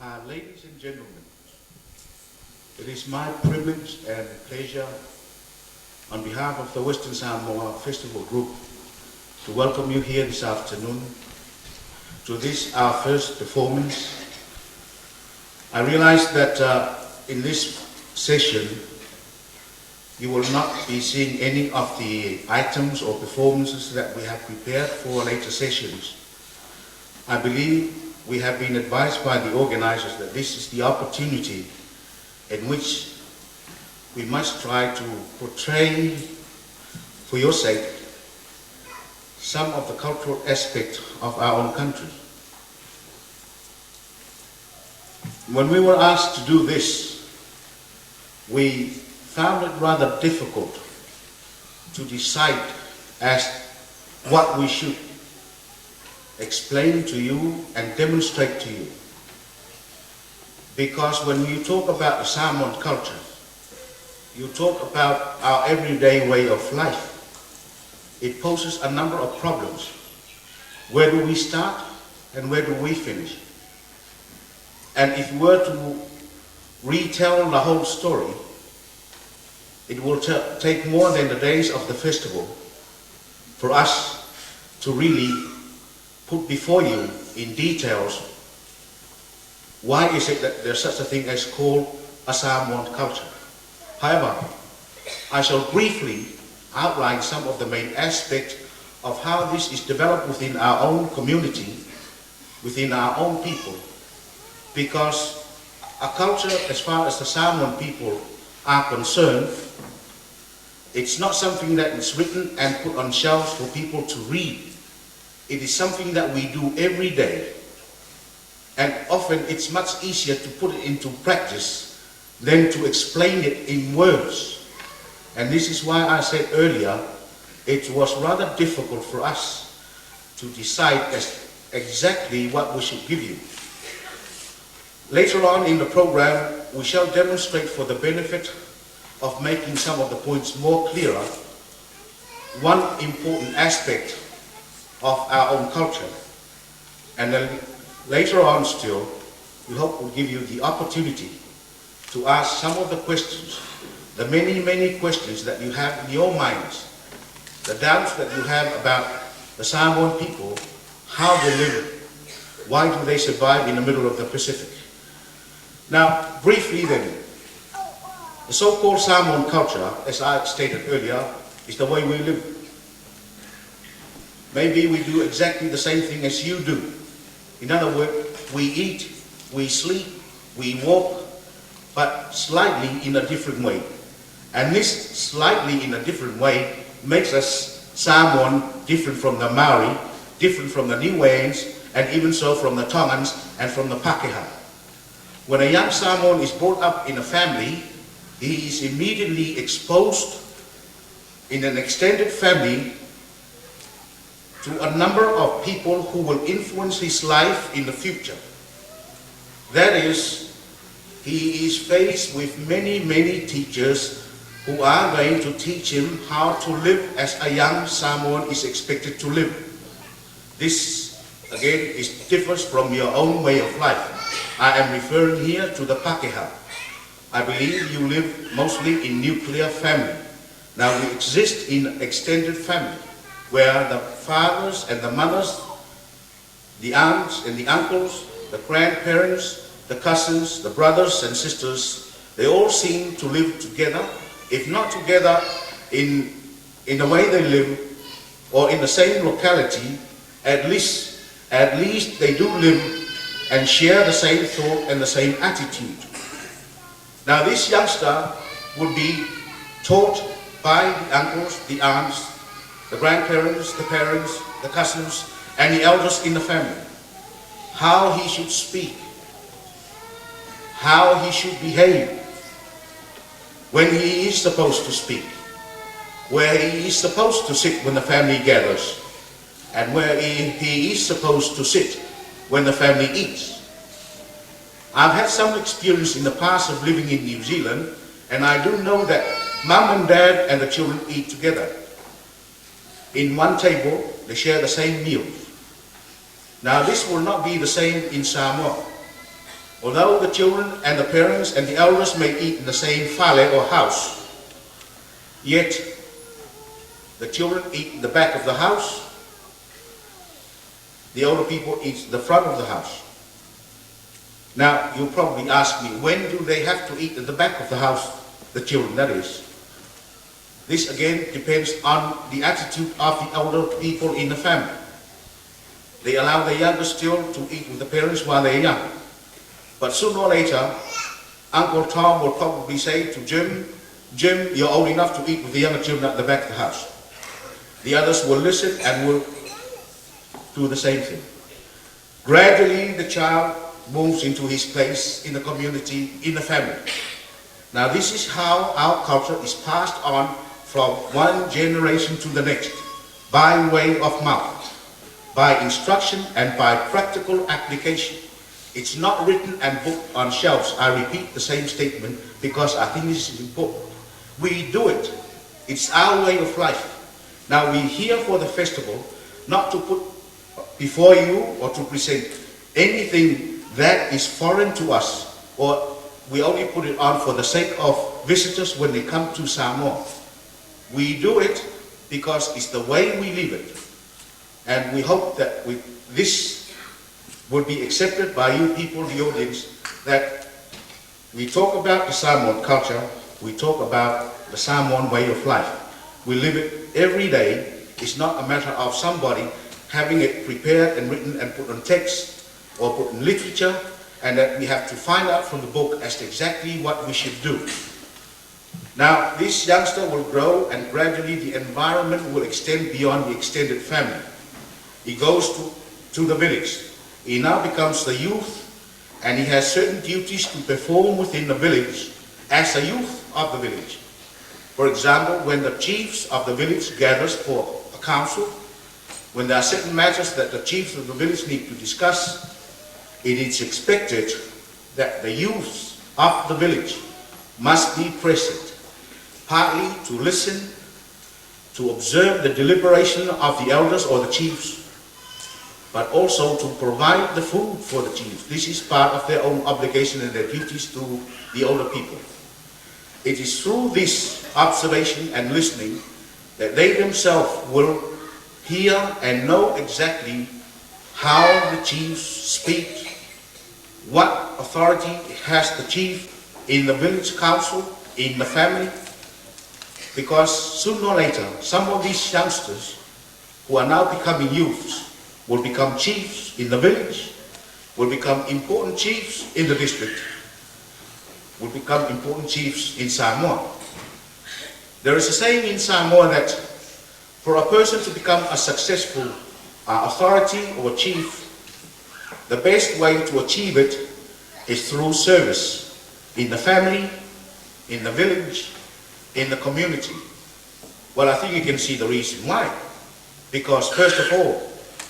Ladies and gentlemen, it is my privilege and pleasure on behalf of the Western Samoa Festival Group to welcome you here this afternoon to this, our first performance. I realize that in this session you will not be seeing any of the items or performances that we have prepared for later sessions. I believe we have been advised by the organizers that this is the opportunity in which we must try to portray, for your sake, some of the cultural aspect of our own country. When we were asked to do this, we found it rather difficult to decide as what we should explain to you and demonstrate to you. Because when you talk about the Samoan culture, you talk about our everyday way of life. It poses a number of problems. Where do we start and where do we finish? And if we were to retell the whole story, it will take more than the days of the festival for us to really put before you in details why is it that there's such a thing as called a Samoan culture. However, I shall briefly outline some of the main aspects of how this is developed within our own community, within our own people, because a culture, as far as the Samoan people are concerned, it's not something that is written and put on shelves for people to read. It is something that we do every day. And often it's much easier to put it into practice than to explain it in words. And this is why I said earlier, it was rather difficult for us to decide exactly what we should give you. Later on in the program, we shall demonstrate, for the benefit of making some of the points more clearer, one important aspect of our own culture. And then later on still, we hope we'll give you the opportunity to ask some of the questions, the many, many questions that you have in your minds, the doubts that you have about the Samoan people, how they live, why do they survive in the middle of the Pacific. Now, briefly then, the so-called Samoan culture, as I stated earlier, is the way we live. Maybe we do exactly the same thing as you do. In other words, we eat, we sleep, we walk, but slightly in a different way. And this slightly in a different way makes us Samoan different from the Maori, different from the Niueans, and even so from the Tongans and from the Pakeha. When a young Samoan is brought up in a family, he is immediately exposed in an extended family to a number of people who will influence his life in the future. That is, he is faced with many, many teachers who are going to teach him how to live as a young Samoan is expected to live. This, again, differs from your own way of life. I am referring here to the Pakeha. I believe you live mostly in nuclear family. Now we exist in extended family, where the fathers and the mothers, the aunts and the uncles, the grandparents, the cousins, the brothers and sisters, they all seem to live together, if not together in the way they live, or in the same locality, at least they do live and share the same thought and the same attitude. Now this youngster would be taught by the uncles, the aunts, the grandparents, the parents, the cousins, and the elders in the family, how he should speak, how he should behave, when he is supposed to speak, where he is supposed to sit when the family gathers, and where he is supposed to sit when the family eats. I've had some experience in the past of living in New Zealand, and I do know that mum and dad and the children eat together. In one table, they share the same meals. Now this will not be the same in Samoa. Although the children and the parents and the elders may eat in the same fale or house, yet the children eat in the back of the house, the older people eat the front of the house. Now, you'll probably ask me, when do they have to eat at the back of the house? The children, that is. This again depends on the attitude of the elder people in the family. They allow the youngest still to eat with the parents while they're young. But sooner or later, Uncle Tom will probably say to Jim, Jim, you're old enough to eat with the younger children at the back of the house. The others will listen and will do the same thing. Gradually, the child moves into his place in the community, in the family. Now, this is how our culture is passed on from one generation to the next, by way of mouth, by instruction and by practical application. It's not written and booked on shelves. I repeat the same statement because I think this is important. We do it. It's our way of life. Now, we're here for the festival, not to put before you or to present anything that is foreign to us, or we only put it on for the sake of visitors when they come to Samoa. We do it because it's the way we live it. And we hope that this will be accepted by you people, the audience, that we talk about the Samoan culture, we talk about the Samoan way of life. We live it every day. It's not a matter of somebody having it prepared and written and put on text or put in literature, and that we have to find out from the book as to exactly what we should do. Now, this youngster will grow, and gradually the environment will extend beyond the extended family. He goes to the village. He now becomes the youth, and he has certain duties to perform within the village as a youth of the village. For example, when the chiefs of the village gathers for a council, when there are certain matters that the chiefs of the village need to discuss, it is expected that the youths of the village must be present, partly to listen, to observe the deliberation of the elders or the chiefs, but also to provide the food for the chiefs. This is part of their own obligation and their duties to the older people. It is through this observation and listening that they themselves will hear and know exactly how the chiefs speak, what authority has the chief in the village council, in the family, because sooner or later, some of these youngsters who are now becoming youths will become chiefs in the village, will become important chiefs in the district, will become important chiefs in Samoa. There is a saying in Samoa that for a person to become a successful authority or chief, the best way to achieve it is through service in the family, in the village, in the community. Well, I think you can see the reason why. Because first of all,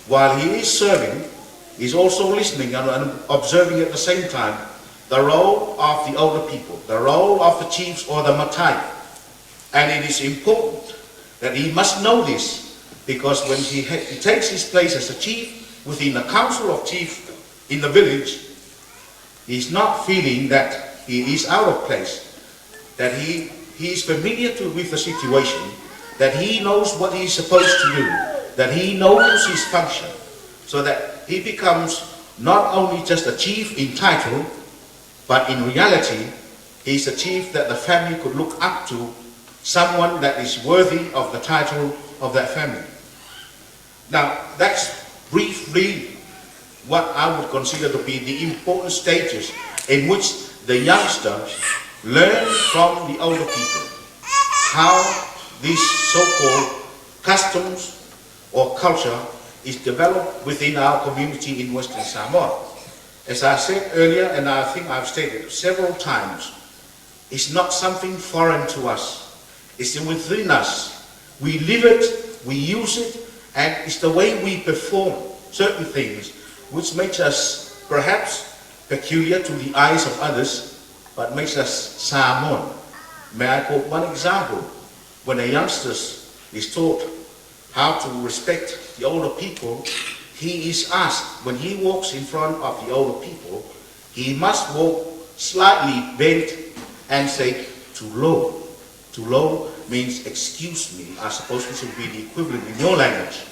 while he is serving, he's also listening and observing at the same time the role of the older people, the role of the chiefs or the matai. And it is important that he must know this, because when he takes his place as a chief within the council of chiefs in the village, he's not feeling that he is out of place, that he is familiar with the situation, that he knows what he's supposed to do, that he knows his function, so that he becomes not only just a chief in title, but in reality, he's a chief that the family could look up to, someone that is worthy of the title of that family. Now, that's briefly what I would consider to be the important stages in which the youngsters learn from the older people how these so-called customs or culture is developed within our community in Western Samoa. As I said earlier, and I think I've stated several times, it's not something foreign to us. It's within us. We live it, we use it, and it's the way we perform certain things which makes us perhaps peculiar to the eyes of others, but makes us Samoan. May I quote one example? When a youngster is taught how to respect the older people, he is asked, when he walks in front of the older people, He must walk slightly bent and say, tulo. Tulo means excuse me. I suppose this would be the equivalent in your language.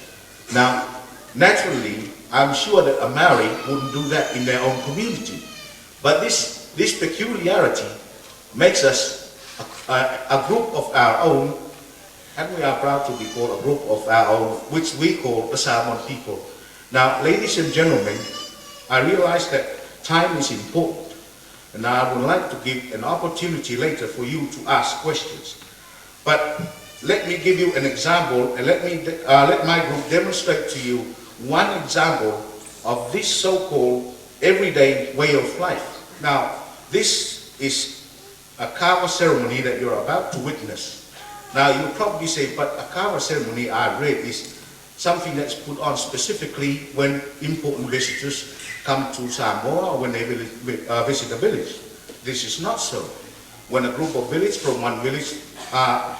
Now, naturally, I'm sure that a Maori wouldn't do that in their own community. But this peculiarity makes us a group of our own, and we are proud to be called a group of our own, which we call the Samoan people. Now, ladies and gentlemen, I realize that time is important, and I would like to give an opportunity later for you to ask questions. But let me give you an example, and let my group demonstrate to you one example of this so-called everyday way of life. Now, this is a kava ceremony that you're about to witness. Now, you'll probably say, but a kava ceremony, I read, is something that's put on specifically when important visitors come to Samoa or when they visit a village. This is not so. When a group of village from one village, a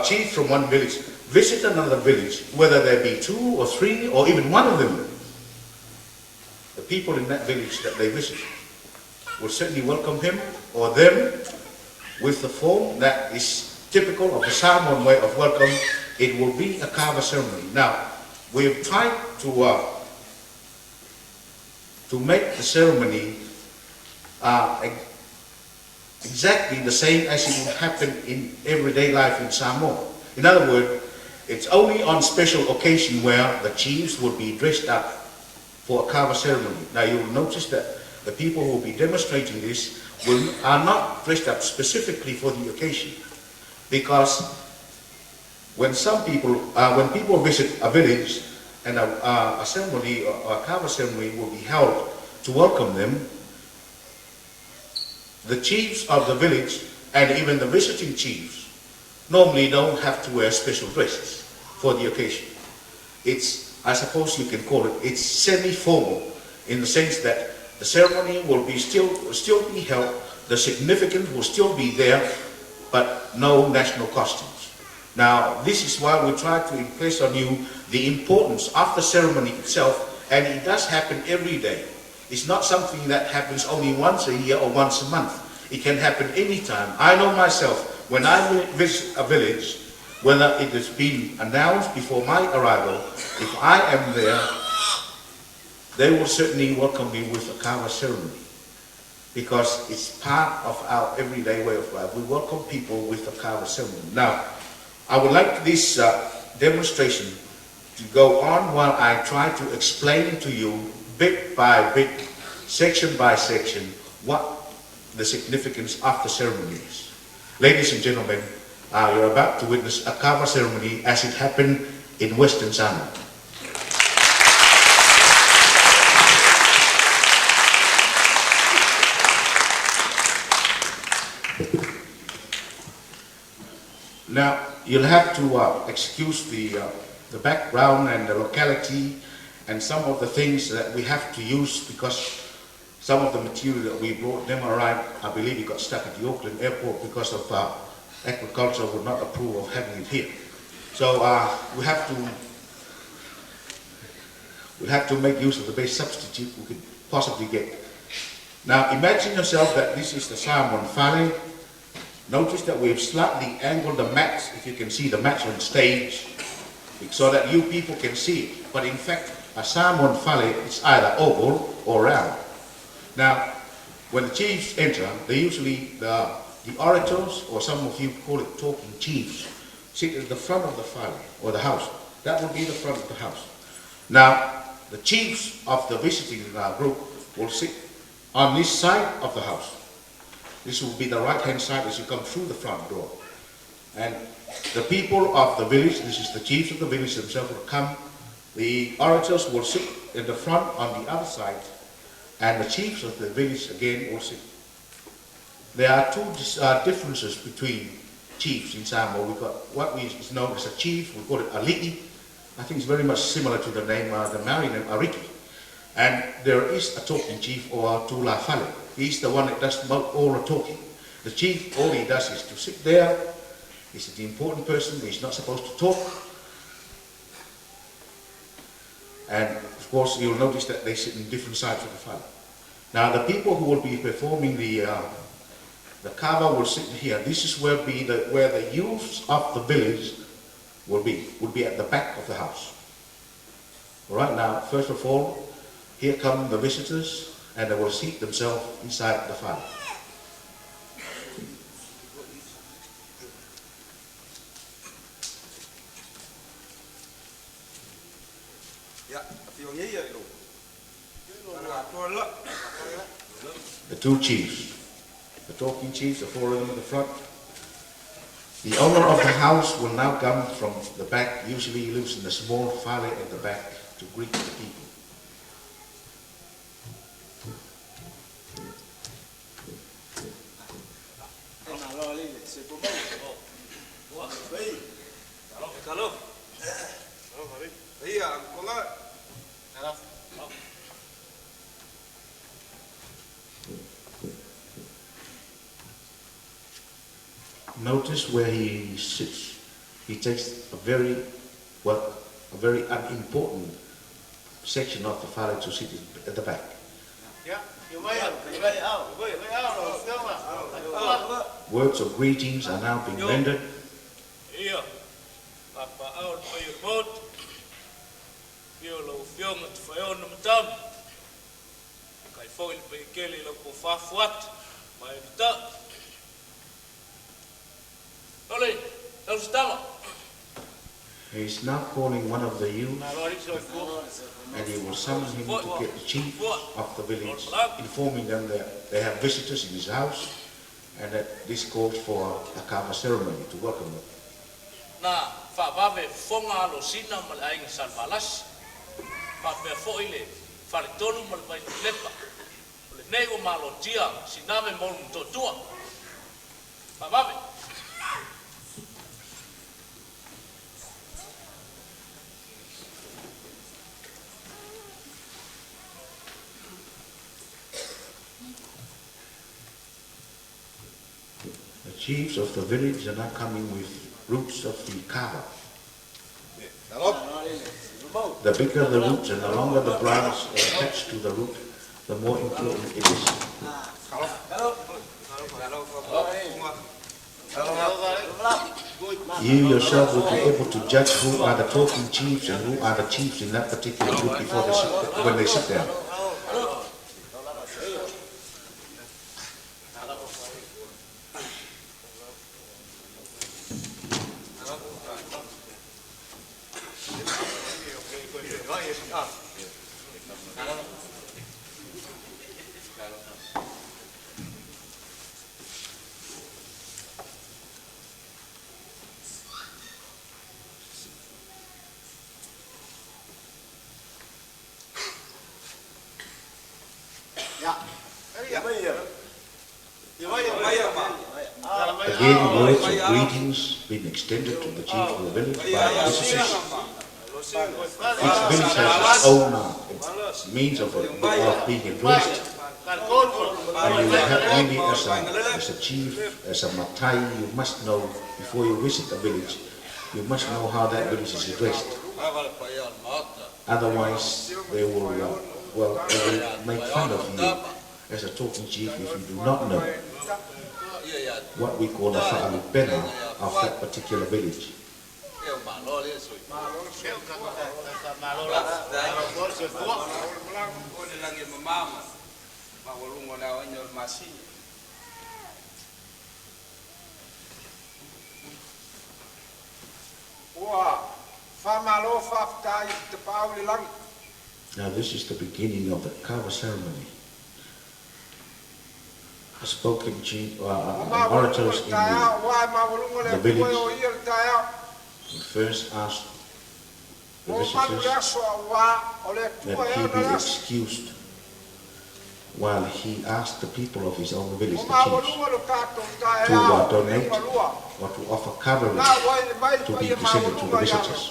chief from one village, visit another village, whether there be 2 or 3 or even one of them, the people in that village that they visit will certainly welcome him or them with the form that is typical of the Samoan way of welcome. It will be a kava ceremony. Now, we've tried to make the ceremony exactly the same as it would happen in everyday life in Samoa. In other words, it's only on special occasion where the chiefs will be dressed up for a kava ceremony. Now, you'll notice that the people who will be demonstrating this are not dressed up specifically for the occasion, because when people visit a village and a ceremony or a kava ceremony will be held to welcome them, the chiefs of the village and even the visiting chiefs normally don't have to wear special dresses for the occasion. It's, I suppose you can call it, it's semi-formal in the sense that the ceremony will still be held, the significance will still be there, but no national costumes. Now, this is why we try to impress on you the importance of the ceremony itself, and it does happen every day. It's not something that happens only once a year or once a month. It can happen anytime. I know myself, when I visit a village, whether it has been announced before my arrival, if I am there, they will certainly welcome me with a kava ceremony, because it's part of our everyday way of life. We welcome people with a kava ceremony. Now, I would like this demonstration to go on while I try to explain to you bit by bit, section by section, what the significance of the ceremony is. Ladies and gentlemen, you're about to witness a kava ceremony as it happened in Western Samoa. Now, you'll have to excuse the background and the locality and some of the things that we have to use, because some of the material that we brought them arrived, I believe it got stuck at the Auckland airport because of agriculture would not approve of having it here. So we have to make use of the best substitute we could possibly get. Now, imagine yourself that this is the Samoan Fale. Notice that we've slightly angled the mats, if you can see the mats on stage, so that you people can see it. But in fact, a Samoan Fale is either oval or round. Now, when the chiefs enter, they usually, the orators, or some of you call it talking chiefs, sit at the front of the Fale, or the house. That will be the front of the house. Now, the chiefs of the visiting group will sit on this side of the house. This will be the right-hand side as you come through the front door. And the people of the village, this is the chiefs of the village themselves, will come. The orators will sit in the front on the other side, and the chiefs of the village again will sit. There are two differences between chiefs in Samoa. We've got what is known as a chief, we call it a li'i. I think it's very much similar to the name, the Maori name, ariki. And there is a talking chief, or a tula fale. He's the one that does all the talking. The chief, all he does is to sit there. He's the important person. He's not supposed to talk. And of course, you'll notice that they sit on different sides of the fale. Now the people who will be performing the kava will sit here. This is where the youths of the village will be at the back of the house. All right, now first of all, here come the visitors, and they will seat themselves inside the fire. The two chiefs, the talking chiefs, the four of them in the front. The owner of the house will now come from the back. Usually he lives in the small fale at the back to greet the people. Notice where he sits. He takes a very unimportant section of the fale to sit at the back. Words of greetings are now being rendered. He is now calling one of the youth, and he will summon him to get the chief of the village, informing them that they have visitors in his house, and that this calls for a kava ceremony to welcome them. The chiefs of the village are now coming with roots of the kava. The bigger the roots and the longer the branch attached to the root, the more important it is. You yourself will be able to judge who are the talking chiefs and who are the chiefs in that particular group before when they sit down. Again, words of greetings being extended to the chief of the village by visitors. Each village has its own means of being addressed. And you have only as a chief, as a matai, you must know, before you visit a village, you must know how that village is addressed. Otherwise, they will make fun of you as a talking chief if you do not know what we call a fa'alupena of that particular village. Now this is the beginning of the kava ceremony. The spoken chief, orators in the village will first ask the visitors that he be excused while he asked the people of his own village, the chiefs, to donate or to offer covering to be presented to the visitors.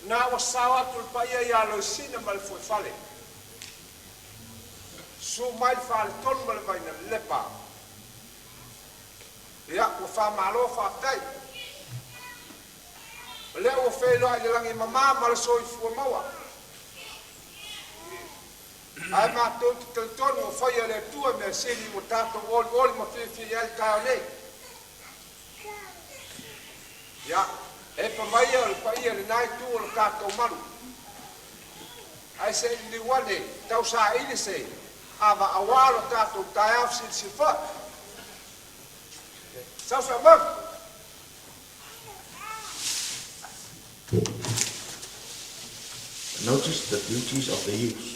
Na wasawa tulpaia ya loisina mal foi fale. Su mai fale ton mal vai na lepa. Ya o fa malo fa tai. Le o whelo ai le langi mama ma le soi fua maua. Ai mātou te teletono o whaia le tua mea seni mo tātou oli ma whiwhi ai tāo nei. Ia, e pa mai o le paia le nai tu o le tātou maru. Ai se ili wane, tau sa ili se, awa awalo tātou tai au si wha. Sau sa mau. Notice the duties of the youth.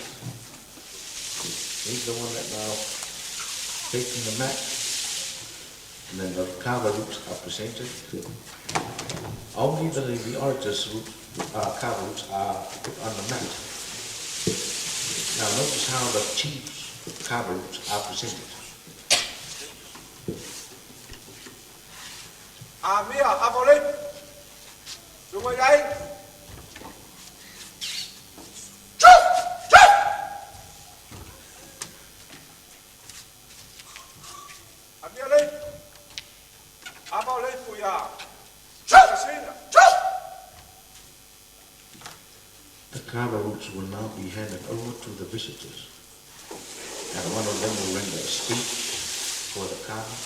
He's the one that now taking the mat, and then the kava roots are presented. Only the orators' kava roots are put on the mat. Now notice how the chiefs' kava roots are presented. Amia, avole. Sumai ai. The kava roots will now be handed over to the visitors, and one of them will render a speech for the kava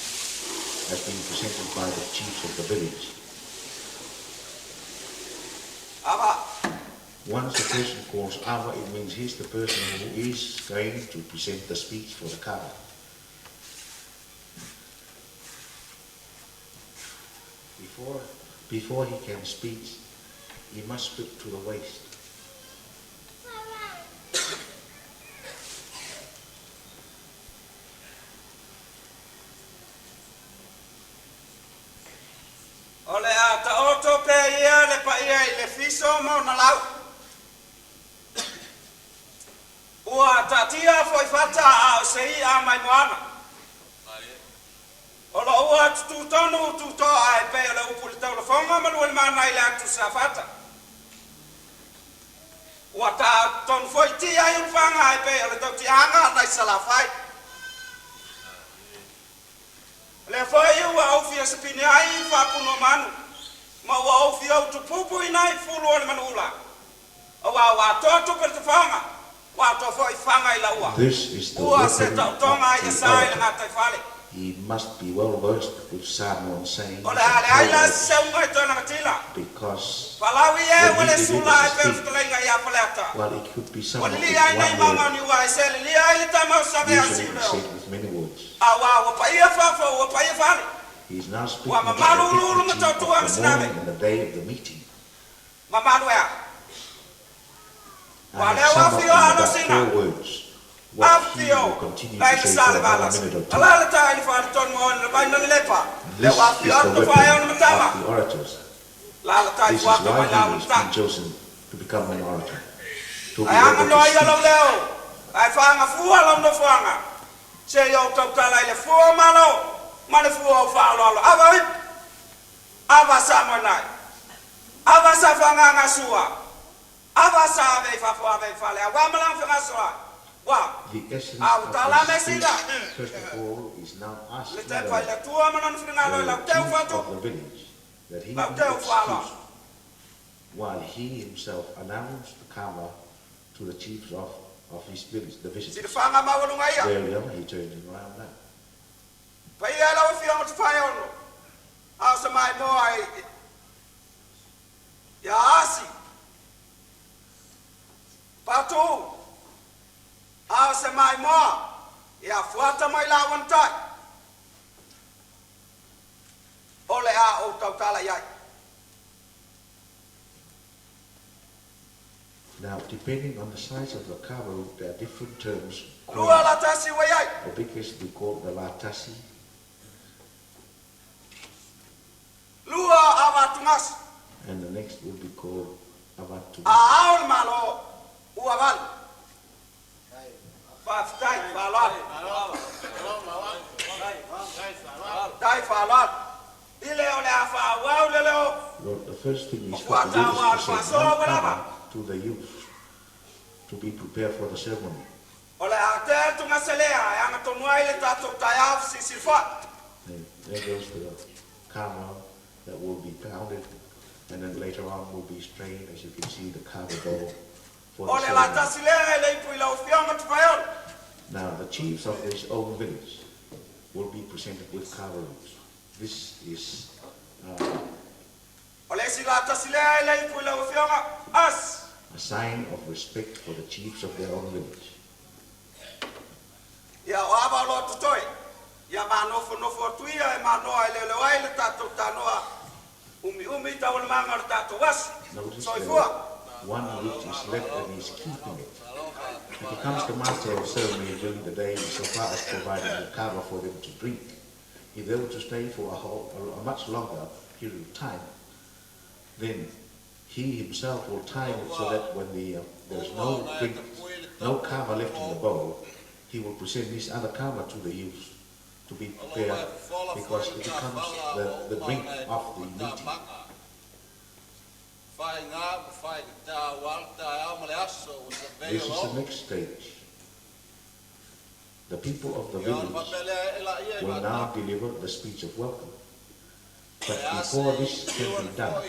as being presented by the chiefs of the village. Once a person calls Ava, it means he's the person who is going to present the speech for the kava. Before he can speak, he must strip to the waist. Ole a ta oto pe ia le pa ia le fiso mo na lau. Ua ta tia foi fata a sei a mai moana. Ola ua tu tonu tu to ai pe le upul tau le fonga ma le mana ile tu sa fata. Ua ta ton foi tia i fanga ai pe le tau ti anga dai sala fai. Le foi ua au fia sepini ai fa puno manu. Ma ua au fia tu pupu inai fulu le manula. Wa to per te fanga. Wa to foi fanga i la ua. This is the ua se tau tonga i sai le ngatai fale. He must be well versed with Samoan sayings Ole ale ai la se unga tona matila. because Palawi e when wale he sula e delivers per his te lenga ia paleta. well, it could be somewhat Ole with li ai nei one mama word, ni wa se li ai le tama sabe usually asi it's no. said with many words. Awa wa pa ia fa wa pa ia fale. He is now speaking Wa about mamalu the lulu dignity matatu of am the sinabe. morning and the day of the meeting. Mama do ya. And Wale it's wa summed up fio in ano about sina. 4 words, what he will continue to say for another minute or two. Ala ta ni fa ton mo le vai na lepa. Le This wa is fio the to fa weapon ono matama. of the orators. La ta This is fa to why mai la he has been chosen to become an orator. To be ai anga able no to ia lo speak. leo. Ai fa nga fua lo no fanga. Se yo to tala ile fua malo. Mane fua fa lo. Ava sa manai. Ava sa fanga nga sua. Ava sa ve fa le. Wa malang fa sua. Wa. The essence Au of tala the speech, mesida. first of all, is now Le asking te fa le tua manon fringa lo la the teu chief fa to. of the village that he be La teu fa lo. excused while he himself announced the karma to the chiefs of his village, the Si visitors. fanga ma wonu ngai ya. There you are, he turned around now. Pa ia la fi o fa ono. Au sa mai mo ai. Ya asi. Patu. Au sa mai mo. Ya fuata mai la wan tai. Ole a o tau tala ia. Now, depending on the size of the kava, there are different terms. Lua la tasi wa ia. The biggest we call the latasi, Lua avatungas. and the next will be called avatu. Aul malo. Uaval. Faftai falot. Dai falot. Ile ole afa wa ole leo. Well, the first thing is for the leaders to say one kava to the youth to be prepared for the ceremony. Ole ate tunga selea yang tonua ile tato tayaf si silfa. And there goes the kava that will be pounded And then later on will be sprayed, as you can see, the carver bowl for O the le la ceremony. tasi le le pui la ufianga tu Faiaoga. Now, the chiefs of this own village will be presented with carver robes. This is O le si la tasi le le pui la ufianga as. a sign of respect for the chiefs of their own village. Ia o ava lo tutoi. Ia ma nofo tuia e ma noa le wai le tatou tanoa. Umi tau le manga le tatou wasi. Notice Soifua. one which is left and is keeping it. It becomes the master of ceremony during the day so far as providing a cover for them to drink. If they were to stay for a much longer period of time, then he himself will time it so that when there's no drink, no cover left in the bowl, he will present this other cover to the youth to be prepared, because it becomes the drink of the meeting. This is the next stage. The people of the village will now deliver the speech of welcome. But before this can be done,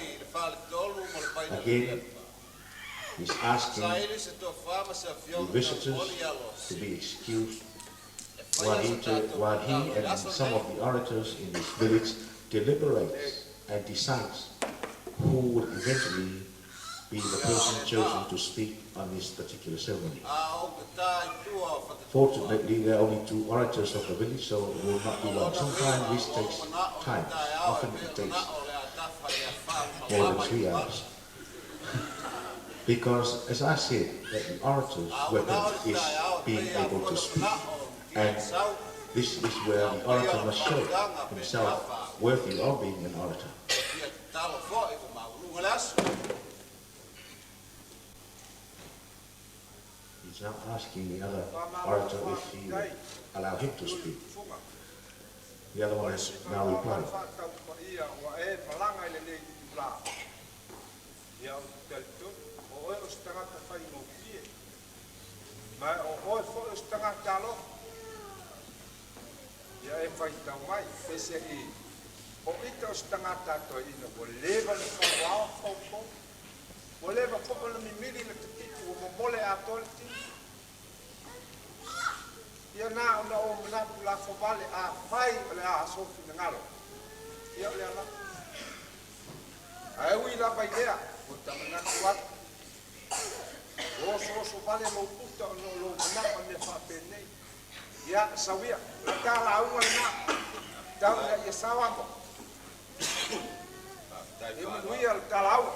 again, he's asking the visitors to be excused while he and some of the orators in this village deliberates and decides who would eventually be the person chosen to speak on this particular ceremony. Fortunately, there are only 2 orators of the village, so it will not be long. Sometimes this takes time. Often it takes more than 3 hours. Because, as I said, that the orator's weapon is being able to speak. And this is where the orator must show himself worthy of being an orator. He's now asking the other orator if he will allow him to speak. The other one has now replied. Ia e whai tau mai, pese i o ita o stangata to ina, o lewa le whawao whaupo, o lewa popo le mimiri le tititu, o momole a tole tini. Ia nā ona o manatu la whawale a whai o le a sofi na ngaro. Ia o le ala. A ewi la pai lea, o tamanatu watu. Oso vale lo puta o lo manapa me whapene. Ia sawia, la kala unga na tau ia sawa mo. E manuia la kala unga.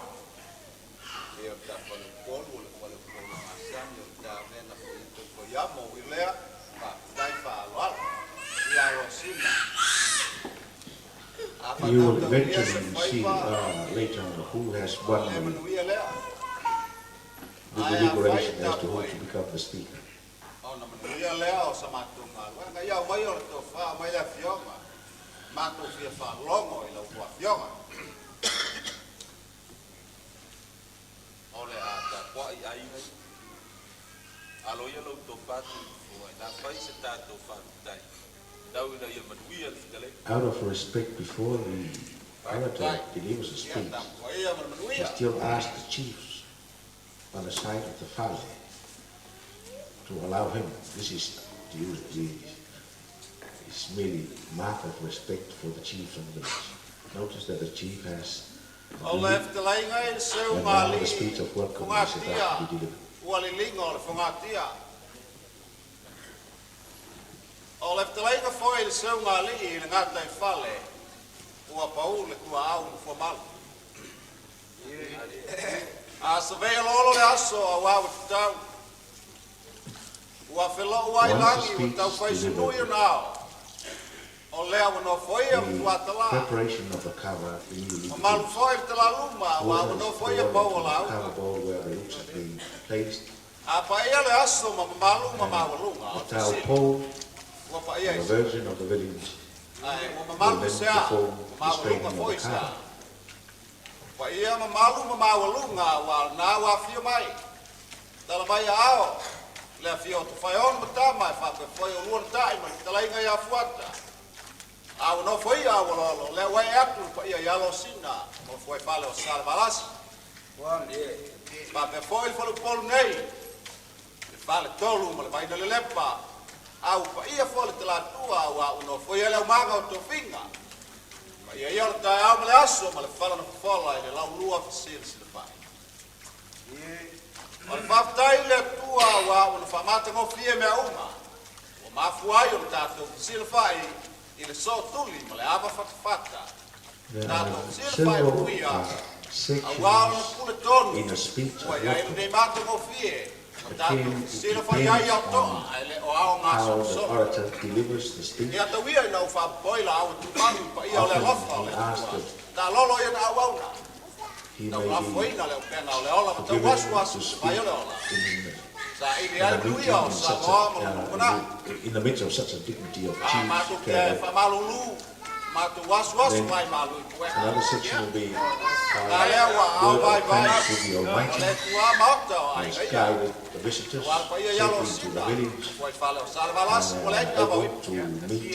Ia ta whale kolu, wale kolu asani, ta vena ko yamo wilea, pa dai whaaloala, ia Ausiva. You will eventually see later on who has won the deliberation as to who to become the speaker. Ia lea o sa matunga, wanga ia mai o to wha mai a Faiaoga, matu fia whalongo i lau kua Faiaoga. Ole a ta kua i ainga, alo ia lau to patu, ua na pai se tātou whanutai, tau ina ia manuia le fitale. Out of respect before the orator delivers a speech, he still asks the chiefs on the side of the fale to allow him. This is it's merely mark of respect for the chiefs of the village. Notice that the chief has and now the speech of welcome is about to be delivered. O le ftelaiga foi le seu ngā li i le ngata I whale, ua pau le kua au fo malu. A sa vea lolo le aso a wawa tau. Ua whelo uai langi ua tau whaisunu i nao. O lea wano foi a ua tala. Preparation of the cover immediately O malu foi te la luma, ua wano foi a pau o la cover au. bowl where the roots have been placed. A pa ia le aso ma malu ma mawalunga. The towel pole, Ua pa the ia isi. version of the village, Ai, ua will malu then sea, perform the mawalunga straightening of foi the sea. cover. Pa ia ma malu ma mawalunga, wa na wa fia mai. Tala mai ao, le fia o tu whaion ma tamai, whape whai o luan tai, ma ki talai ngai a fuata. Au no foi au lo le wai atu pa ia yalo sina mo foi fale o salvalas. Pa pe foi pol nei. Le fale tolu mo le vai le lepa. Au pa ia foi te la tua au no foi ele o maga o to finga. Pa ia ia ta au le aso mo le fale no fola ile la lua fasil se le pai. O le fatai le tua au no famata mo fie me uma. O mafuai o tato fasil fai il so tuli ma le ava fatfata tato sil fai puia awal pule ton in a speech wa ia le mato mo fie tato sil fai ai auto ele o au how ngaso the orator delivers the speech. ia to ia no fa boila au tu manu pa ia le lofa le ta lolo ia na awauna He na may la be foi na le pena le ola ta forgiven was to fai speak le ola sa i in ia a lu meeting ia in sa such mo in the midst of such a dignity of mato chief ke cabinet. fa malulu mato was mai malu ku Another section will be Faleo'o, word of thanks to the Almighty le tua moto who ai has ia guided the visitors wal pa ia yalo safely to sina the village foi Faleo'o salvalas and ole ka ba able to meet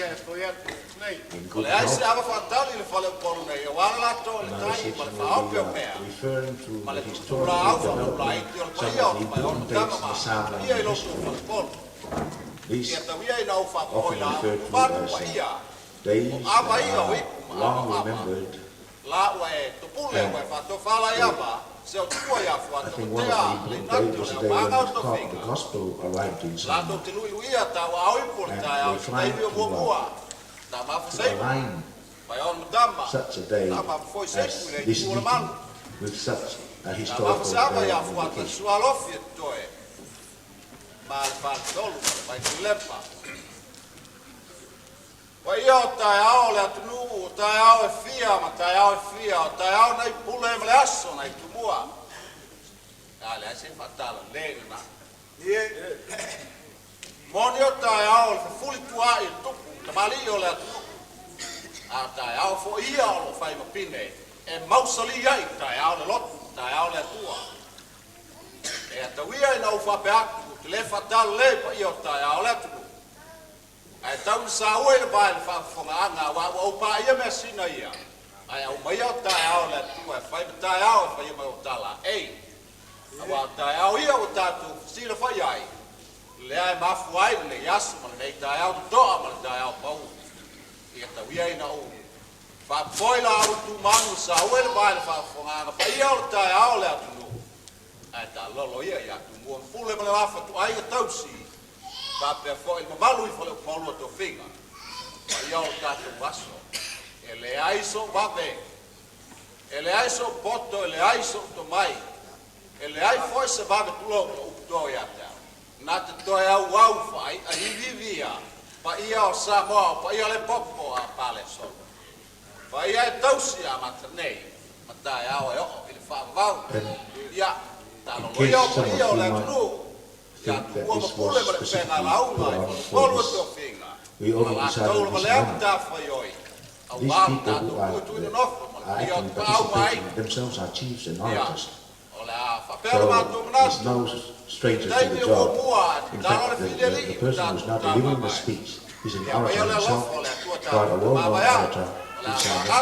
in good ole ai se health. ava fatali le Faleo'o polu nei wala la to le Another tai section ma fa will opio be mea referring to ma the le historical tura au fa la i development, tio pa some ia of the pa on important tama dates in the ma Samoan ia lo history. so polu These ia ta ia na fa often poi la referred to pa as pa ia days ava that ia wi are long remembered. la we to pule we fa to fala ia ba se o tua ia fa I to think one te a of le the days natu was le the day when ma to the finga gospel arrived in la to Samoa. te lui ia ta wa au pul ta And au we're ta trying i mo to, mo ta ma fa To sei align vai on dama such a day ta ma foi sei as le this tu meeting man with such a ta ma historical fa sa ia fa ta indication. sualo fi to e ma fa tolu vai tu lepa vai ia ta au le tu ta au e fia ma ta au e fia ta au nei pule me aso nei tu mua ale se fatala le na moni o ta au le fuli tua i tu ta mali o le tu a ta au fo ia o fai ma pine e mausali ai ta au le lot ta au le tua e ta wia i na u fa pe aku te le fatal le pa i o ta au le tu ai tau sa o le vai fa fo nga wa o pa ia me sina ia ai au mai o ta au le tu e fai ta au fai ma o tala ei awa ta au ia o tatu sila fai ai le ai mafu ai le yasu ma nei ta au do ma ta au pau ia ta wia ina o fa foila au tu manu sa o le vai fa fo nga pa ia o ta au le atu no ai ta lolo ia ia tu mo pule ma le afa tu ai tau si fa pe fo il malu i fo le polo to finga pa ia o tatu vaso ele ai so va ve ele ai so poto ele ai so to mai ele ai foi se va tu lo to ia ta na te to ia wau fai a vivia pa ia o Samoa pa ia le popo a pale so pa ia tausia ma nei ma ta ia o il fa vau ia ta lo ia pa ia o le tu ia tu o mo pule ma le pena la una polo to finga We only decided to this le morning. ta fa yoi These a people ta who to are, tu no no ia actually pa au mai participating themselves are chiefs and orators. ola fa pelo ma tu So it's no stranger to the job. In fact, the person who's now delivering the speech is an orator himself, quite a well-known orator in Samoa.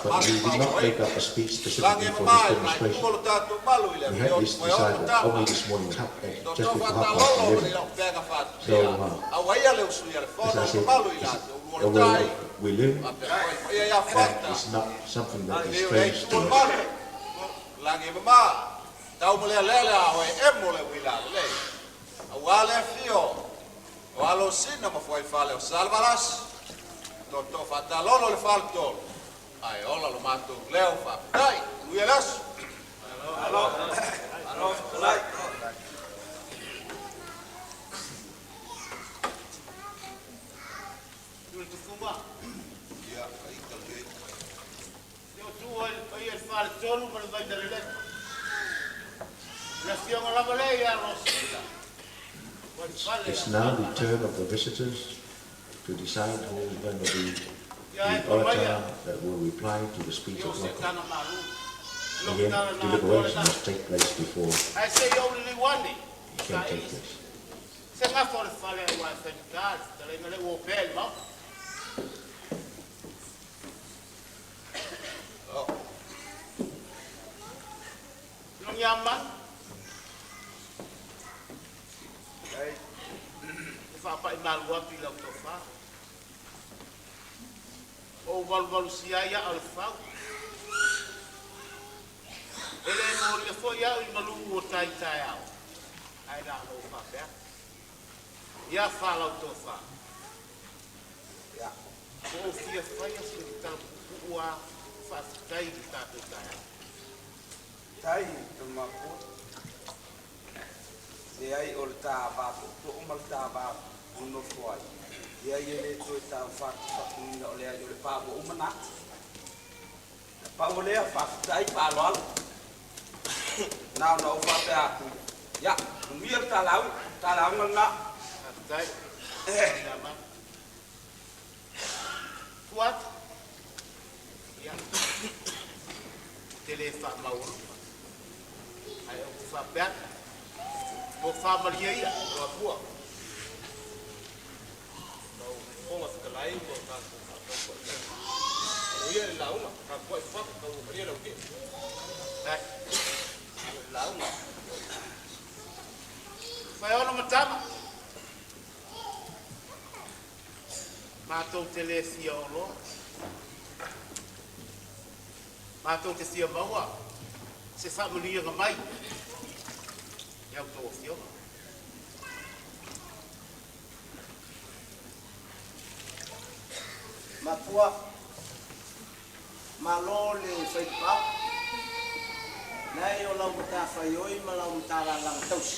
But we did not make up a speech specifically for this demonstration. We had this decided only this morning, just before 11:30. So, as I said, it's the way we live, and it's not something that is strange to us. Langi mama, tau mole lele a o e mole wila le. A wale fio. Walo sina mo foi Faleo'o salvalas. To fatalolo le falto. Ai ola lo mato leo fa. Dai, luelas. Alo. Alo, lai. Tu fuma. Ya, ai tal que. Eu tu aí ele fala todo para vai dar ele. Nasceu uma lavaleia Rosita. It's now the turn of the visitors to decide who is going to be the orator that will reply to the speech Eu of sei tá Rotorua. na malu. Again, deliberation must take place before I say only one day. it can take place. Se ma for fale wa fental, dale me le wo pel, no? yaman. Ai. Fa pa ina lua pila tofa. O wal sia ya alfa. Ele mo le fo ya i malu o tai au. Ai da lo fa pe. Ya fala tofa. Ya. O fia faia se ta ua fa tai ta tai. Tai tumaku. Se ai o ta ba to umal ta ba uno foi. Ia ele to ta fa no le ai le pa bo umana. Pa o le fa tai pa lo. Nào nó fa ta. Ya, mir ta lau ngana. Tai. Kuat. Ya. Telefa mau. Ayo fa bet. Bo fa maria ia, bo bua. No, como se calai bo ta. Ia la uma, ka ko fa ko maria lo que. Dai. La uma. Faiaoga matama. Matou tele fia olo. Matou te fia maua. Se fa mulia nga mai. Ia to fio. Matua. Malole fai pa. Nei o lau mata faioi ma lau mata lang taus.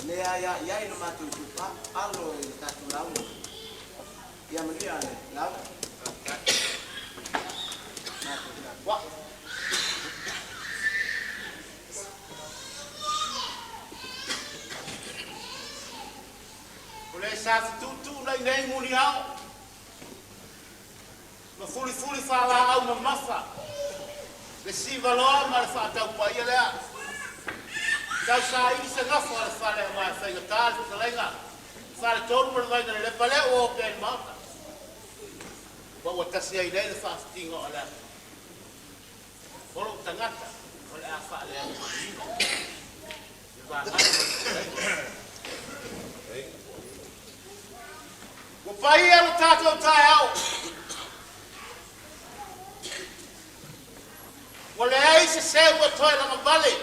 Le ya ino matu pa alo i tatu lau. Ia maria le lau. Wa. Ole sa tu nei muni au. Ma fuli fa la au ma mafa. Le si valoa ma le fa tau pa ia le a. Tau sa i se ngafo le fale ma fai ga tal se lenga. Fale tonu ma vai le Faleo'o ke mata. Wa wa tasi ai le fa tingo ala. Olo tangata ole a fa le. Wa wa pai e o tato tai au. Wale ai se wa toi la vale.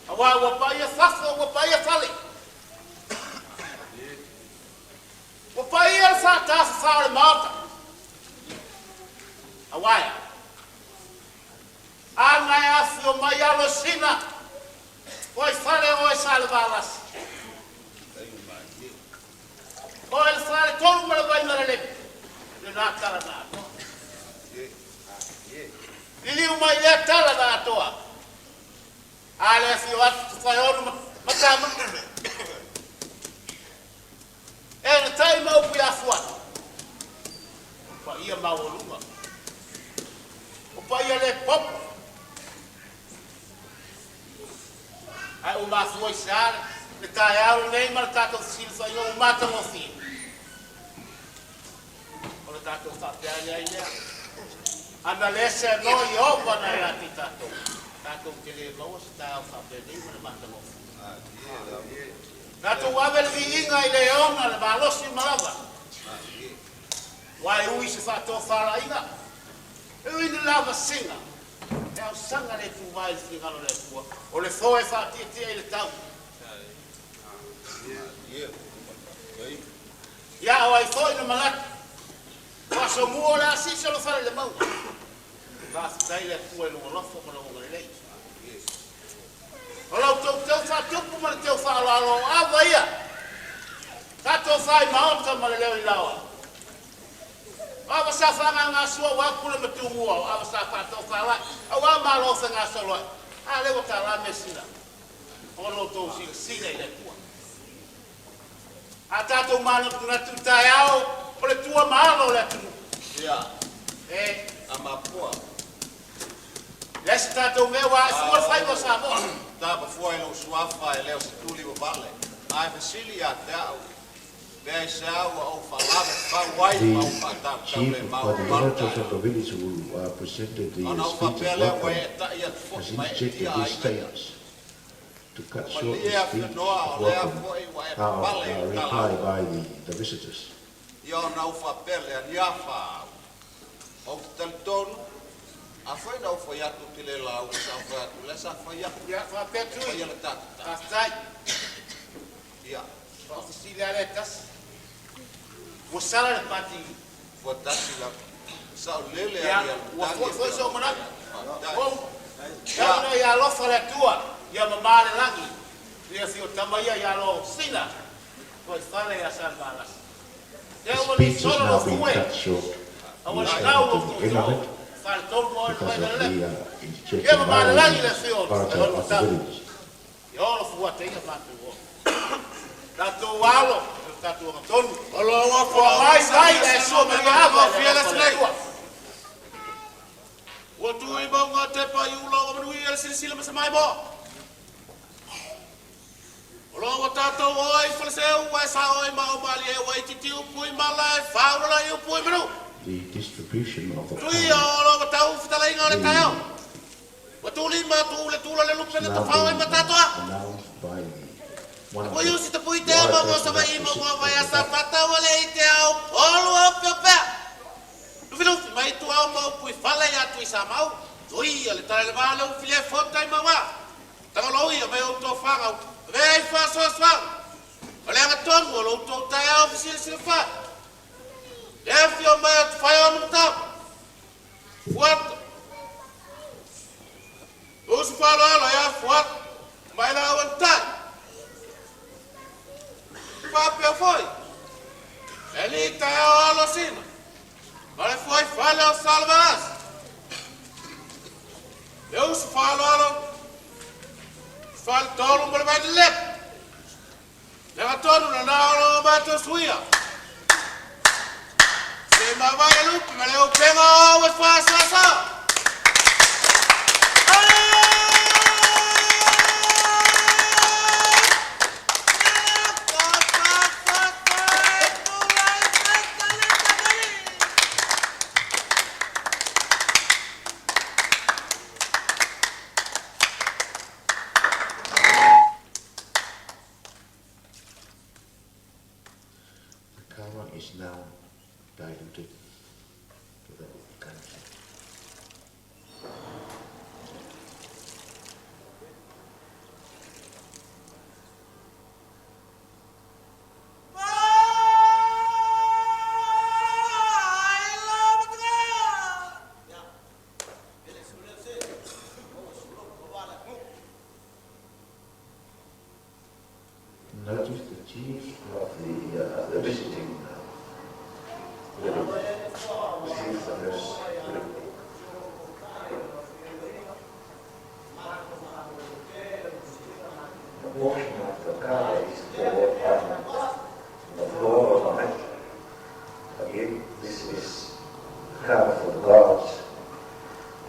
Awa wa pai e fafo wa pai e fale. Wa pai e fa ta fa le mata. Awa. Ana ya fio mai alo sina. Oi Faleo'o e salvalas. Oi fale tonu ma vai na le. Le na kala na. Ili mai le tala na toa. Ale fio at Faiaoga matama. E tai mau pia fuat. Pa ia mau lunga. O pa ia le pop. Ai o ma foi sar, le tai au nei ma tato sil Faiaoga mata mo fi. O le tato fa pia ia. Ana lese no yo pana ya tato. Tato ke le mau sta fa pia nei ma mata mo. Tato wa vel inga ile ona le balosi malava. Wai ui se fa to fala inga. E ni lava singa. E au sanga le tu vai singa no le tua. O le foe fa ti ile tau. Ya o ai foi no malat. Wa so mo la si se lo fa le mau. Va stai le tua no lofo ma no le lei. Ola tau fa tupu ma tau fa la lo ava ia. Tato fai maota ma le leo ilawa. Ava sa fa nga sua wa kule matu wa ava sa fa to fa la. Awa ma lo fa nga solo. A le wata la mesina. Ono to si le tua. A tato ma no na tu tai au, o le tua ma lo le tu. Ya, E ama poa. lesi tato me wa sua fai mo sa mo. Tapa foi no suafa e leo se tuli o vale. Ai fasili a tau. Pea se aua o whalawe whawai The mau whatau chief le of mau the elders of the village who presented the Ana speech whapea of lea welcome wai e tai atu has foki mai e interjected tia his ai statements to cut short the Malia speech whenoa of o lea welcome fwoi wa e of pale i reply talau. by the visitors. Ia o nau whapea lea nia whau. O ki talitonu, a whai nau whai atu te le lau sa whai atu le sa whai atu. Ia, whapea tui. Whai ala tatu. Pastai. Ia, Ofisile aletas. Wasala le pati. wha tasi la. Sa o lele Ia, ali ua foi so mana. Wha Ou. Ia no ia lo fale tua. Ia mamale langi. Ia si o tamaia ia lo sila. Foi fale ia san balas. Ia The o ni speech is solo now lo being fue. cut short. Awa He is nau coming lo to the end of it Fale tol mo because le of le. the Ia interjection mamale by langi le the fio. orator of the village. Ia o fua te ia matu o. Tato walo, tato tonu. Olo wa O mai mai e so me ia Wa va fiela snei. fiela Wa tu i ba nga te pa i ulo wa nui el silsila masa mai mo. Olo wa tato oi falseu wa sa oi ma o mali e wa titi u pui mala e fauro la i pui menu. The distribution of the Tui power olo wa tau fitala inga le tayo. Wa tu li ma tu le tu le lupa is le now tafau e being matatoa. announced by one of Wa yusi te pui te the ama mo orators sa who mai has ima to mo sit wa ya at the sa back. pata wa le i te au polo o pepe. Lufi mai tu au mau pui fale ya tu i sa mau. Tui ale tala le wala u file fota i mawa. Tanga loi a mai o to whanga. Vei wha so swang. O le anga tonu o lo to tai au fisile sile wha. Le fio mai atu whai o mutau. Fuata. Usu whalo alo ya fuata. Mai la awan tai. Whapea foi. E li tai au alo sina. Mare foi fale au salvanas. Eu se falo, falo todo mundo vai de lep. Leva todo na hora vai to suia. Se ma vai lup, me leo pega o faça só. The karma is now diluted to the country. Notice the chief of the visiting village receives the first group. The portion of the kava is poured on the floor of the mat. Again, this is kava for the gods,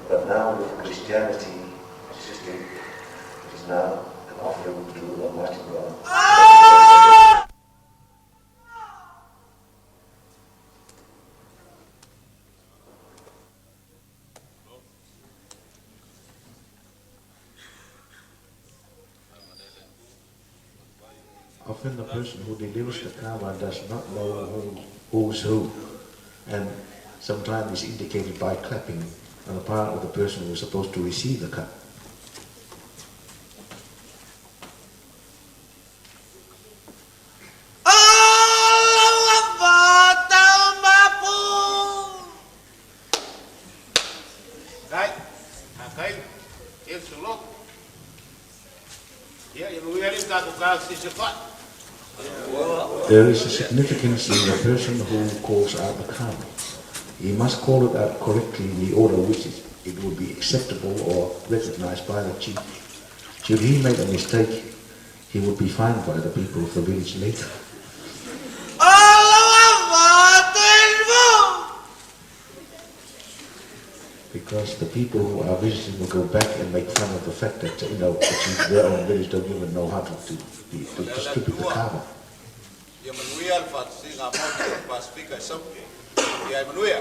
but now with Christianity system, it is now an offering to the Almighty God. Often the person who delivers the kava does not know who's who, and sometimes is indicated by clapping on the part of the person who is supposed to receive the cup. Dai, akai, el solo. Ia, ia lui ele tá com cara se fa. There is a significance in the person who calls out the kava. He must call it out correctly in the order which it would be acceptable or recognized by the chief. Should he make a mistake, he would be fined by the people of the village later. Because the people who are visiting will go back and make fun of the fact that, the chief of their own village don't even know how to distribute the kava. Ia manuia le whātusinga mōti o Pasifika e sauke. Ia e manuia.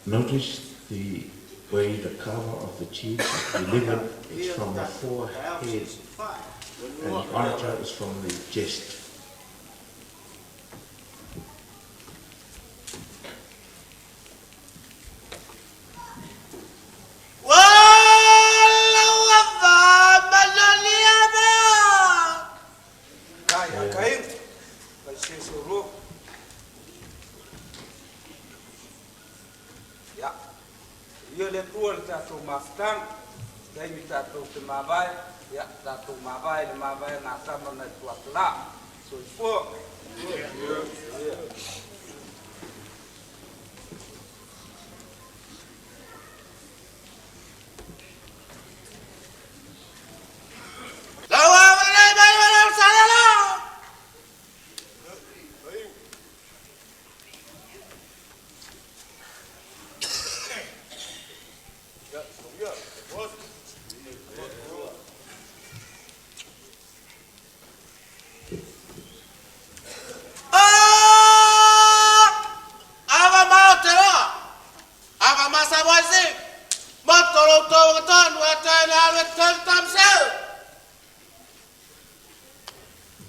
Notice the way the cover of the chief is delivered. It's from the forehead, and the orator is from the chest. Maftang, dai mi tato te mabai, ya tato mabai le mabai na sama na tuatla, so ipo.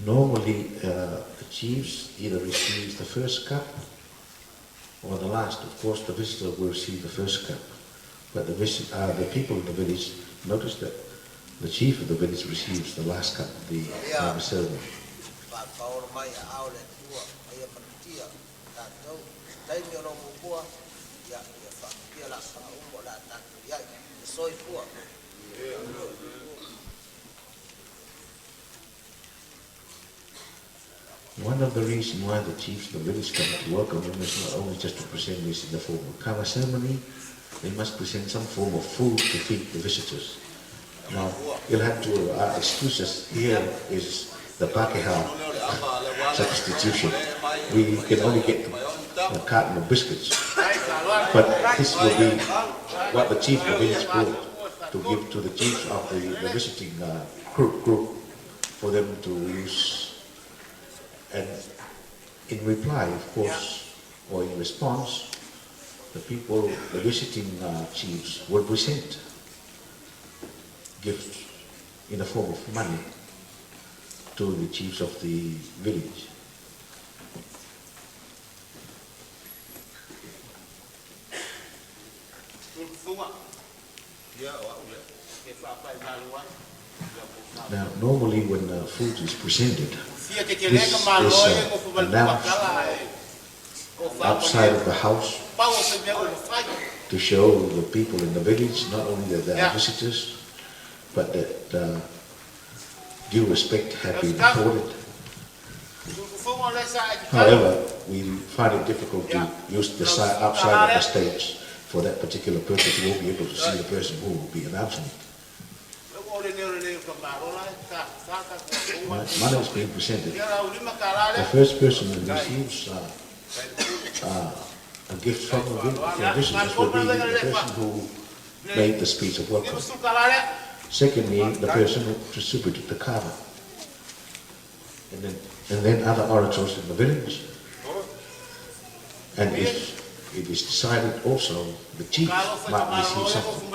Normally, the chiefs either receive the first cup or the last. Of course, the visitor will receive the first cup, but the people in the village notice that the chief of the village receives the last cup of the ceremony. One of the reasons why the chiefs of the village come to welcome him is not only just to present this in the form of kava ceremony, they must present some form of food to feed the visitors. Now, you'll have to excuse us. Here is the pakeha substitution. We can only get a carton of biscuits, but this will be what the chief of the village brought to give to the chiefs of the visiting group for them to use. And in reply, of course, or in response, the people, the visiting chiefs will present gifts in the form of money to the chiefs of the village. Now, normally when food is presented, this is announced outside of the house to show the people in the village not only that they are visitors, but that due respect have been afforded. However, we find it difficult to use the side outside of the stage for that particular purpose. You won't be able to see the person who will be announcing it. Money is being presented. The first person who receives a gift from the visitors will be the person who made the speech of welcome. Secondly, the person who distributed the kava. And then other orators in the village. And if it is decided also, the chief might receive something.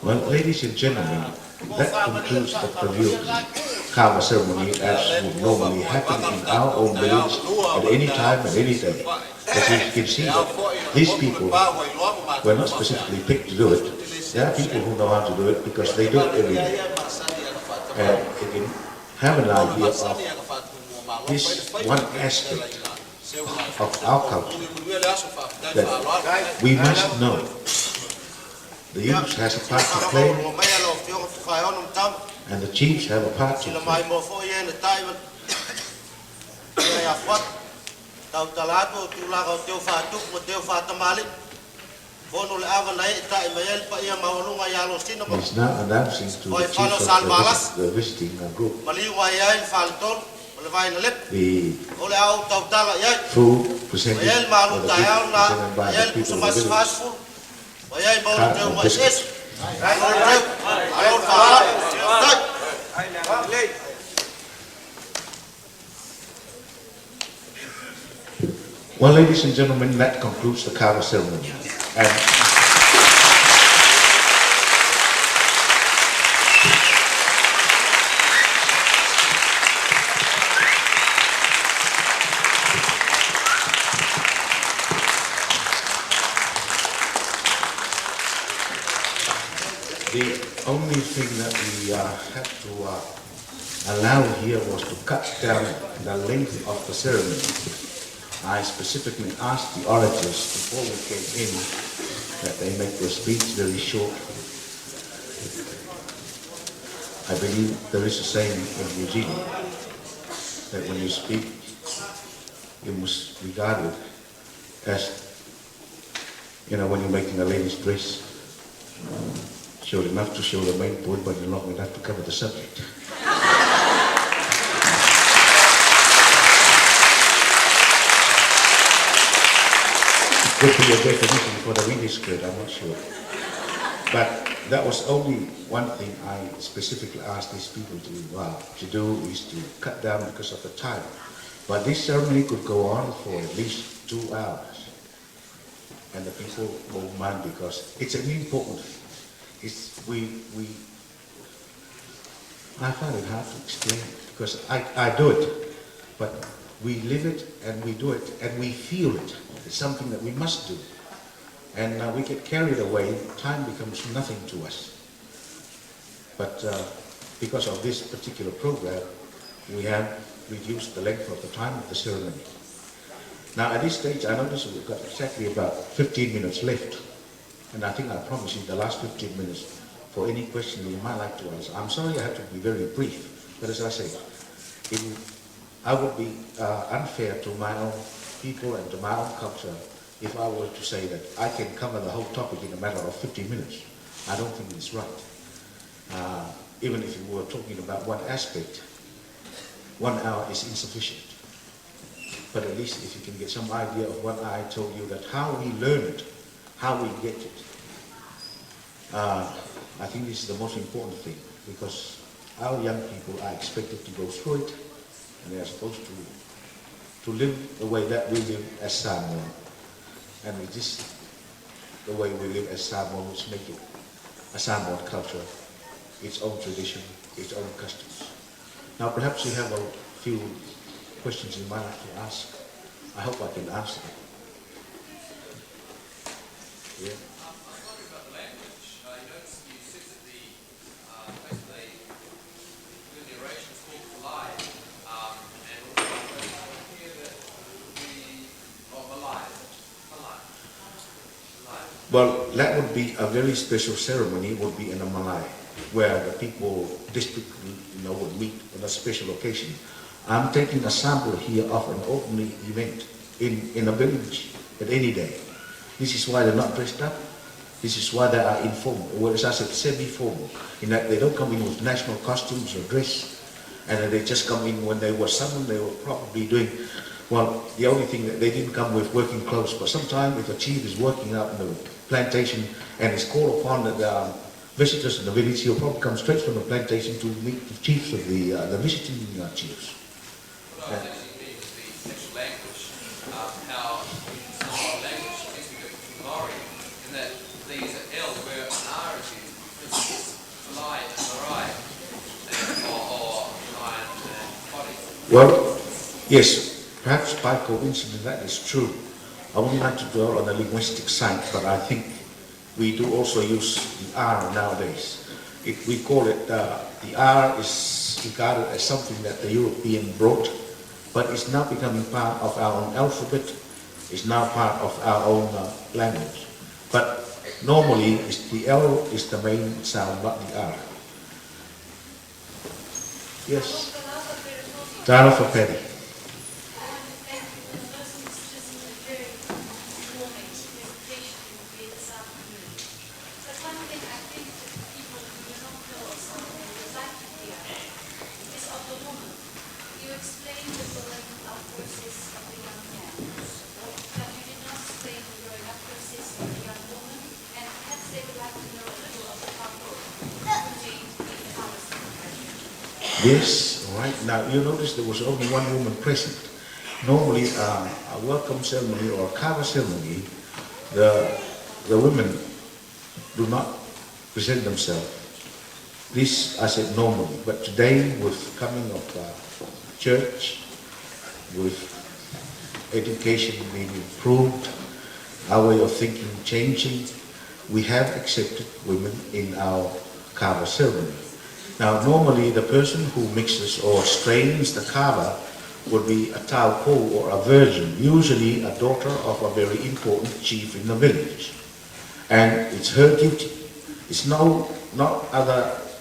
Well, ladies and gentlemen, that concludes the Faleo'o Kawa ceremony as would normally happen in our own village at any time and any day. As you can see, these people were not specifically picked to do it. There are people who know how to do it because they do it every day. And you can have an idea of this one aspect of our culture that we must know. The youth has a part to play, and the chiefs have a part to play. He's now announcing to the chiefs of the visiting group the food presented by the people of the village. Well, ladies and gentlemen, that concludes the Kawa ceremony. And the only thing that we had to allow here was to cut down the length of the ceremony. I specifically asked the orators before we came in that they make their speech very short. I believe there is a saying in New Zealand that when you speak, you must regard it as, when you're making a lady's dress, short enough to show the main point, but long enough to cover the subject. Could be a definition for the miniskirt, I'm not sure. But that was only one thing I specifically asked these people to do is to cut down because of the time. But this ceremony could go on for at least 2 hours. And the people won't mind because it's an important thing. I find it hard to explain because I do it, but we live it and we do it and we feel it. It's something that we must do. And we get carried away, time becomes nothing to us. But because of this particular program, we have reduced the length of the time of the ceremony. Now at this stage, I notice we've got exactly about 15 minutes left. And I think I promised you the last 15 minutes for any question that you might like to ask. I'm sorry I have to be very brief, but as I say, I would be unfair to my own people and to my own culture if I were to say that I can cover the whole topic in a matter of 15 minutes. I don't think it's right. Even if you were talking about one aspect, 1 hour is insufficient. But at least if you can get some idea of what I told you, that how we learn it, how we get it. I think this is the most important thing because our young people are expected to go through it and they are supposed to live the way that we live as Samoan. And it is the way we live as Samoan which make it a Samoan culture, its own tradition, its own customs. Now perhaps you have a few questions you might like to ask. I hope I can answer them. Yeah. Well, that would be a very special ceremony, would be in a Malay, where the people, district, would meet on a special occasion. I'm taking a sample here of an ordinary event in a village at any day. This is why they're not dressed up. This is why they are informal, or as I said, semi-formal, in that they don't come in with national costumes or dress, and they just come in when they were summoned. They were probably doing, well, the only thing that they didn't come with working clothes, but sometimes if a chief is working out in the plantation and is called upon that there are visitors in the village, he'll probably come straight from the plantation to meet the chiefs of the visiting chiefs. Well, yes, perhaps by coincidence that is true. I wouldn't like to dwell on the linguistic side, but I think we do also use the R nowadays. We call it, the R is regarded as something that the European brought, but it's now becoming part of our own alphabet, it's now part of our own language. But normally, the L is the main sound, not the R. Yes. Dara for Petty. Yes, right. Now you notice there was only one woman present. Normally, a welcome ceremony or a kava ceremony, the women do not present themselves. This I said normally, but today with coming of church, with education being improved, our way of thinking changing, we have accepted women in our kava ceremony. Now, normally the person who mixes or strains the kava would be a taupo or a virgin, usually a daughter of a very important chief in the village. And it's her duty. It's not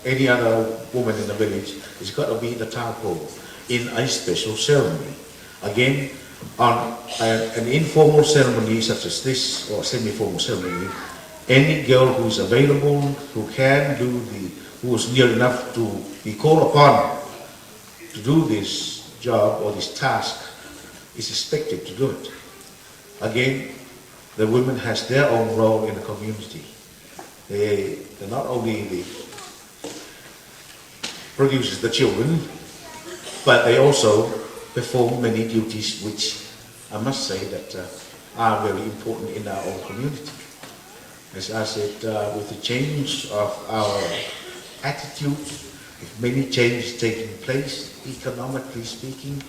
any other woman in the village. It's got to be the taupo in a special ceremony. Again, on an informal ceremony such as this, or semi-formal ceremony, any girl who's available, who can do who is near enough to be called upon to do this job or this task is expected to do it. Again, the women has their own role in the community. They're not only the produces the children, but they also perform many duties which I must say that are very important in our own community. As I said, with the change of our attitude, with many changes taking place, economically speaking,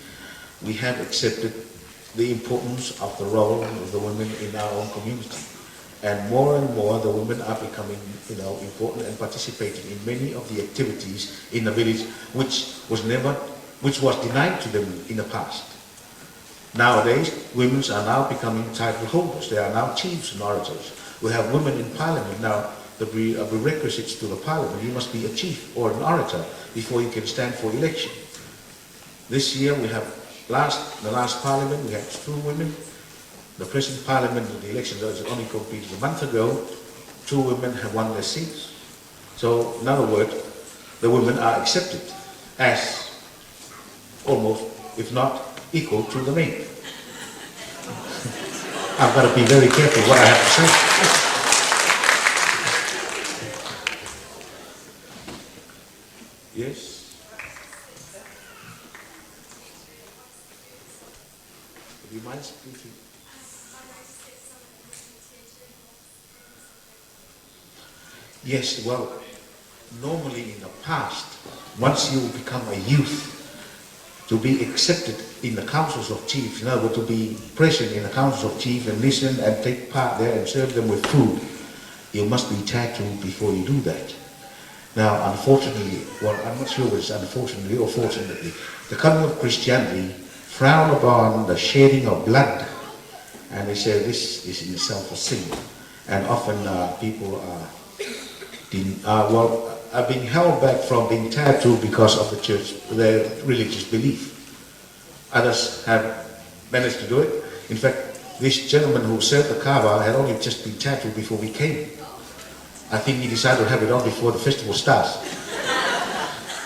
we have accepted the importance of the role of the women in our own community. And more the women are becoming, important and participating in many of the activities in the village, which was denied to them in the past. Nowadays, women are now becoming title holders. They are now chiefs and orators. We have women in parliament now. The prerequisites to the parliament, you must be a chief or an orator before you can stand for election. This year we have the last parliament, we had 2 women. The present parliament, the election that was only completed a month ago, 2 women have won their seats. So, in other words, the women are accepted as almost, if not equal to the men. I've got to be very careful what I have to say. Yes? Would you mind speaking? Yes, well, normally in the past, once you become a youth, to be accepted in the councils of chiefs, in other words, to be present in the councils of chiefs and listen and take part there and serve them with food, you must be tattooed before you do that. Now, unfortunately, well, I'm not sure whether it's unfortunately or fortunately, the coming of Christianity frown upon the shedding of blood, and they say this is in itself a sin. And often people are being held back from being tattooed because of the church, their religious belief. Others have managed to do it. In fact, this gentleman who served the kava had only just been tattooed before we came. I think he decided to have it on before the festival starts.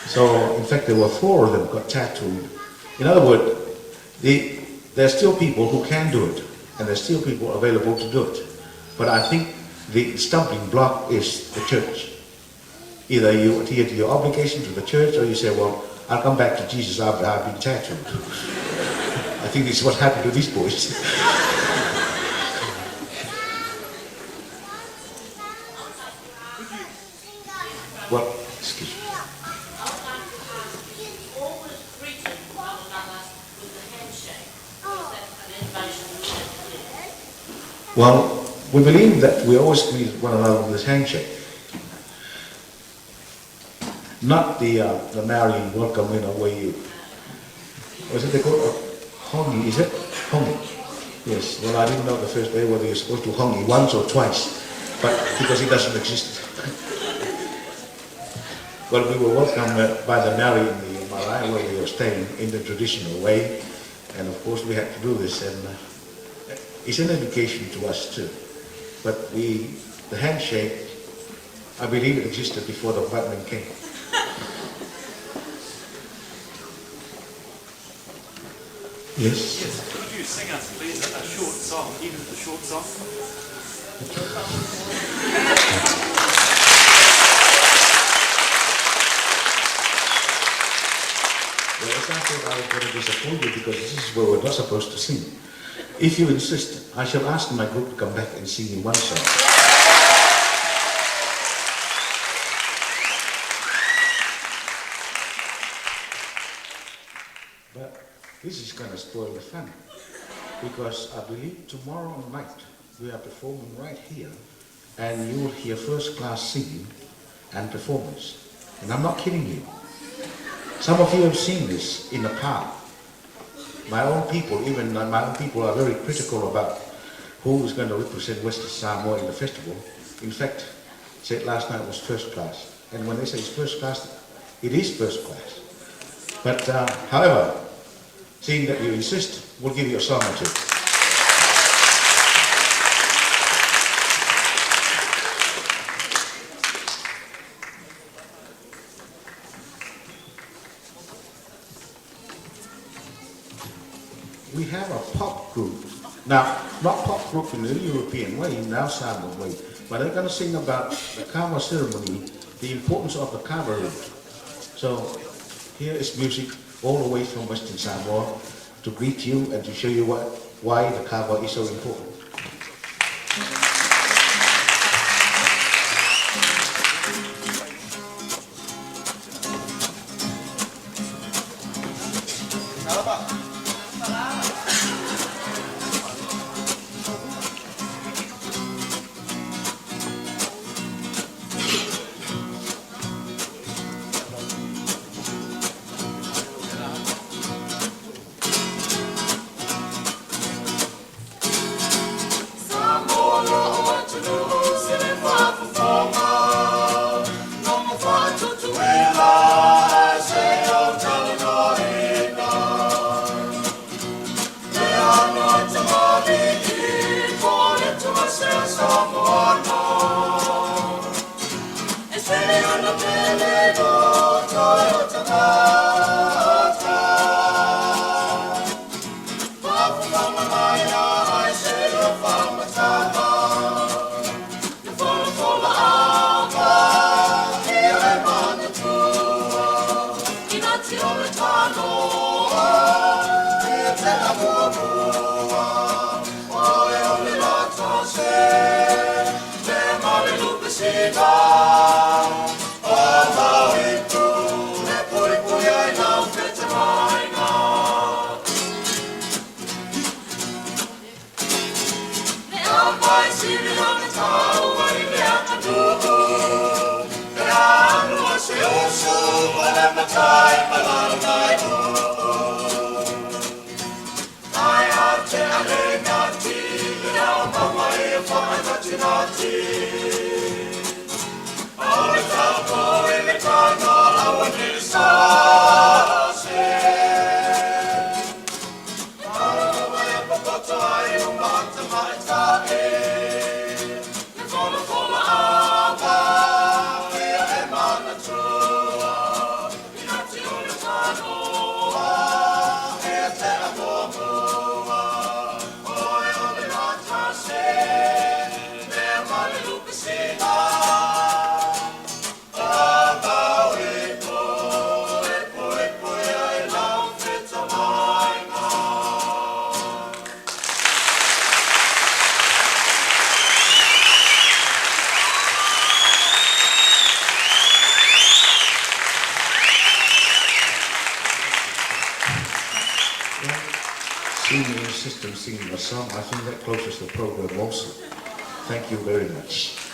So, in fact, there were 4 of them got tattooed. In other words, there are still people who can do it, and there are still people available to do it. But I think the stumbling block is the church. Either you adhere to your obligation to the church, or you say, well, I'll come back to Jesus after I've been tattooed. I think this is what happened to these boys. Well, excuse me. Well, we believe that we always greet one another with this handshake. Not the Marian welcome, where you, was it they call it? Hongi, is it? Hongi. Yes, well I didn't know the first day whether you're supposed to hongi once or twice, but because it doesn't exist. Well, we were welcomed by the Mary in the marae where we were staying in the traditional way, and of course we had to do this, and it's an education to us too. But the handshake, I believe it existed before the white man came. Yes? Yes, could you sing us please a short song, even a short song? Well, I thought I was going to disappoint you because this is where we're not supposed to sing. If you insist, I shall ask my group to come back and sing in one song. But this is going to spoil the fun because I believe tomorrow night we are performing right here and you will hear first class singing and performance. And I'm not kidding you. Some of you have seen this in the past. My own people, even my own people are very critical about who is going to represent Western Samoa in the festival. In fact, said last night was first class. And when they say it's first class, it is first class. But however, seeing that you insist, we'll give you a song or two. We have a pop group. Now, not pop group in the European way, in our Samoan way, but they're going to sing about the kawa ceremony, the importance of the kawa route. So, here is music all the way from Western Samoa to greet you and to show you why the kawa is so important. Hallelujah. see me insist on singing a song. I think that closes the program also. Thank you very much.